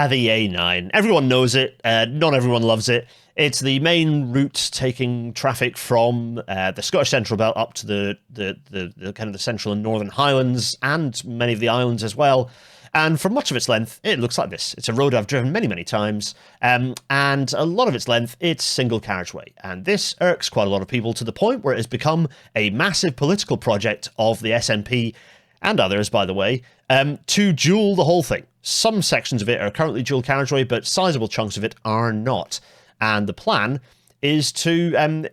The A9. Everyone knows it. Not everyone loves it. It's the main route taking traffic from the Scottish Central Belt up to the kind of the central and northern Highlands and many of the islands as well. And for much of its length, it looks like this. It's a road I've driven many, many times. And a lot of its length, it's single carriageway. And this irks quite a lot of people to the point where it has become a massive political project of the SNP and others, by the way, to dual the whole thing. Some sections of it are currently dual carriageway, but sizable chunks of it are not. And the plan is to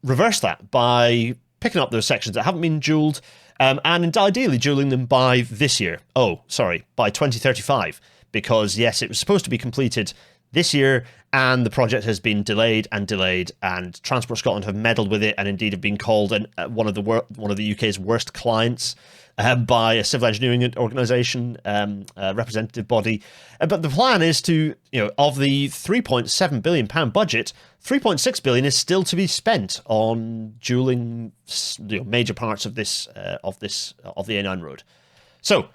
reverse that by picking up those sections that haven't been dualled, and ideally dualling them by this year. By 2035. Because, yes, it was supposed to be completed this year, and the project has been delayed, and Transport Scotland have meddled with it, and indeed have been called one of the UK's worst clients by a civil engineering organisation, representative body. But the plan is to, of the £3.7 billion budget, £3.6 billion is still to be spent on dualling major parts of the A9 road. So,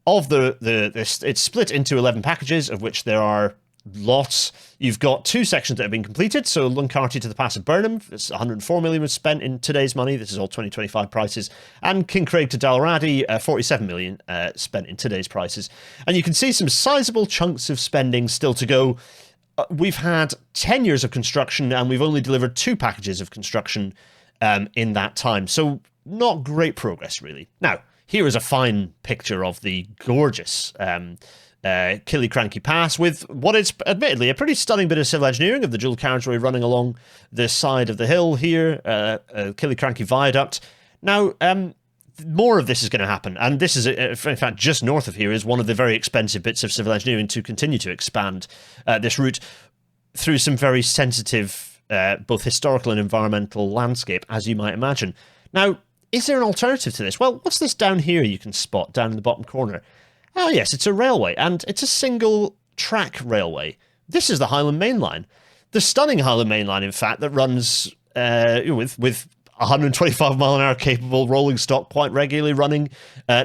it's split into 11 packages, of which there are lots. You've got 2 sections that have been completed. So Luncarty to the Pass of Burnham, it's 104 million was spent in today's money. This is all 2025 prices. And Kincraig to Dalradi, 47 million spent in today's prices. And you can see some sizable chunks of spending still to go. We've had 10 years of construction, and we've only delivered 2 packages of construction in that time. So not great progress, really. Now, here is a fine picture of the gorgeous Killiecrankie Pass, with what is admittedly a pretty stunning bit of civil engineering of the dual carriageway running along the side of the hill here, Killiecrankie Viaduct. Now, more of this is going to happen, and this is, in fact, just north of here is one of the very expensive bits of civil engineering to continue to expand this route through some very sensitive, both historical and environmental landscape, as you might imagine. Now, is there an alternative to this? Well, what's this down here you can spot down in the bottom corner? Oh, yes, it's a railway, and it's a single-track railway. This is the Highland mainline. The stunning Highland mainline, in fact, that runs with 125-mile-an-hour capable rolling stock quite regularly running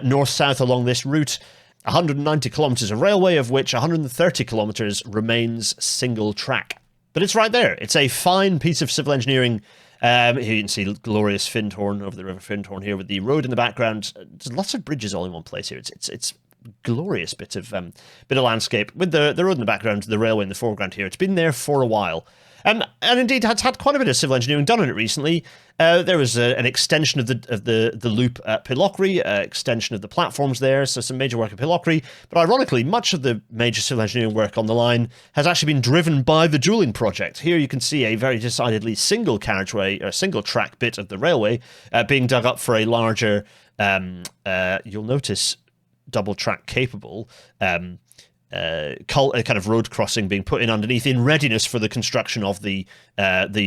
north-south along this route. 190 kilometres of railway, of which 130 kilometres remains single-track. But it's right there. It's a fine piece of civil engineering. Here you can see glorious Findhorn over the River Findhorn here with the road in the background. There's lots of bridges all in one place here. It's glorious bit of landscape with the road in the background, the railway in the foreground here. It's been there for a while, and indeed has had quite a bit of civil engineering done on it recently. There was an extension of the loop at Pitlochry, extension of the platforms there, so some major work at Pitlochry. But ironically, much of the major civil engineering work on the line has actually been driven by the dualling project. Here you can see a very decidedly single carriageway, or single track bit of the railway being dug up for a larger. You'll notice double track capable kind of road crossing being put in underneath in readiness for the construction of the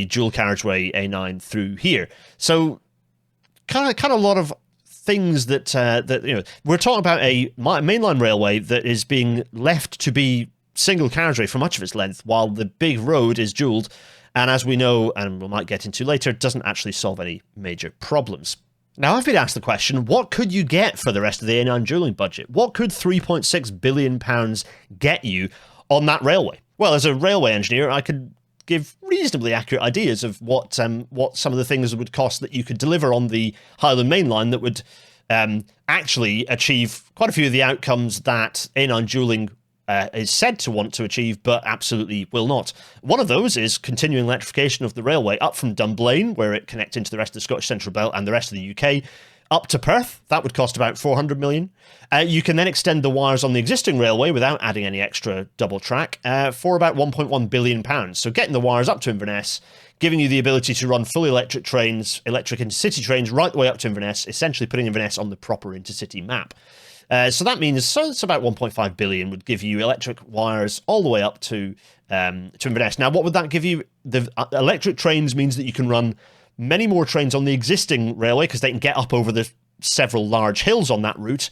dual carriageway A9 through here. So kind of a lot of things that we're talking about a mainline railway that is being left to be single carriageway for much of its length, while the big road is dualled, and as we know, and we might get into later, doesn't actually solve any major problems. Now, I've been asked the question, what could you get for the rest of the A9 dualling budget? What could £3.6 billion get you on that railway? Well, as a railway engineer, I could give reasonably accurate ideas of what some of the things would cost that you could deliver on the Highland mainline that would actually achieve quite a few of the outcomes that A9 dualling is said to want to achieve, but absolutely will not. One of those is continuing electrification of the railway up from Dunblane, where it connects into the rest of the Scottish Central Belt and the rest of the UK, up to Perth. That would cost about 400 million. You can then extend the wires on the existing railway without adding any extra double track for about 1.1 billion pounds. So getting the wires up to Inverness, giving you the ability to run fully electric trains, electric intercity trains right the way up to Inverness, essentially putting Inverness on the proper intercity map. So that means it's about 1.5 billion would give you electric wires all the way up to Inverness. Now, what would that give you? The electric trains means that you can run many more trains on the existing railway because they can get up over the several large hills on that route.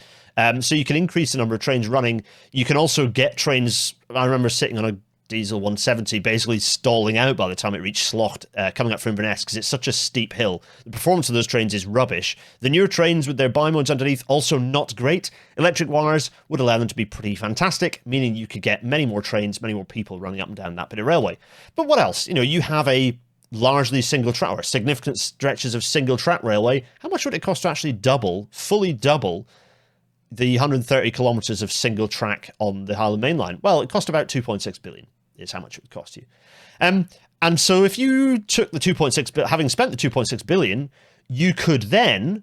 So you can increase the number of trains running. You can also get trains. I remember sitting on a diesel 170 basically stalling out by the time it reached Slough, coming up from Inverness, because it's such a steep hill. The performance of those trains is rubbish. The newer trains with their bi-modes underneath, also not great. Electric wires would allow them to be pretty fantastic, meaning you could get many more trains, many more people running up and down that bit of railway. But what else? You have a largely single track, or significant stretches of single track railway. How much would it cost to actually fully double the 130 kilometres of single track on the Highland mainline? Well, it cost about 2.6 billion is how much it would cost you. And so if you took the 2.6, having spent the 2.6 billion, you could then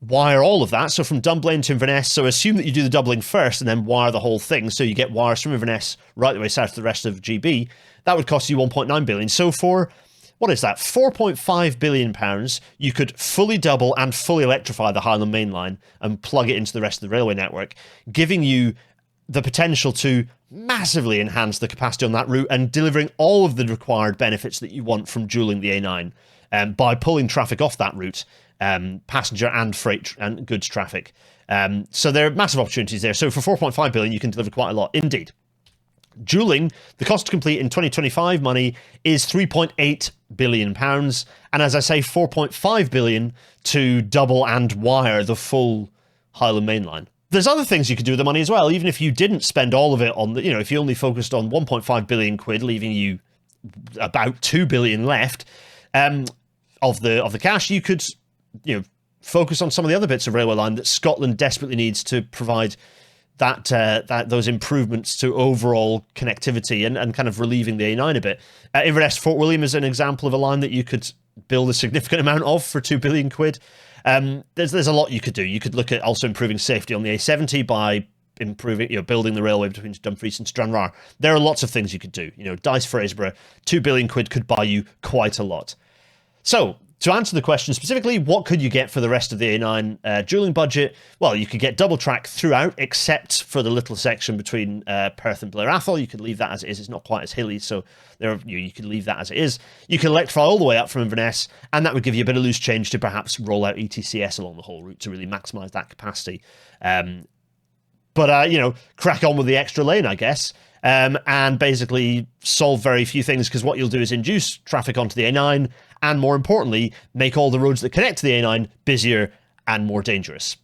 wire all of that. So from Dunblane to Inverness, so assume that you do the doubling first and then wire the whole thing. So you get wires from Inverness right the way south to the rest of GB. That would cost you 1.9 billion. So for, what is that, £4.5 billion, you could fully double and fully electrify the Highland Main Line and plug it into the rest of the railway network, giving you the potential to massively enhance the capacity on that route and delivering all of the required benefits that you want from dualling the A9 by pulling traffic off that route, passenger and freight and goods traffic. So there are massive opportunities there. So for 4.5 billion, you can deliver quite a lot indeed. Dualling, the cost to complete in 2025 money is £3.8 billion. And as I say, 4.5 billion to double and wire the full Highland Main Line. There's other things you could do with the money as well, even if you didn't spend all of it on the, if you only focused on 1.5 billion quid, leaving you about 2 billion left of the cash, you could, focus on some of the other bits of railway line that Scotland desperately needs to provide those improvements to overall connectivity and kind of relieving the A9 a bit. Inverness Fort William is an example of a line that you could build a significant amount of for 2 billion quid. There's a lot you could do. You could look at also improving safety on the A70 by improving, building the railway between Dumfries and Stranraer. There are lots of things you could do. Dice Fraserburgh, 2 billion quid could buy you quite a lot. So, to answer the question specifically, what could you get for the rest of the A9 dualling budget? Well, you could get double track throughout, except for the little section between Perth and Blair Athol. You could leave that as it is. It's not quite as hilly, so you could leave that as it is. You can electrify all the way up from Inverness, and that would give you a bit of loose change to perhaps roll out ETCS along the whole route to really maximise that capacity. But crack on with the extra lane, I guess. And basically solve very few things, because what you'll do is induce traffic onto the A9 and, more importantly, make all the roads that connect to the A9 busier and more dangerous.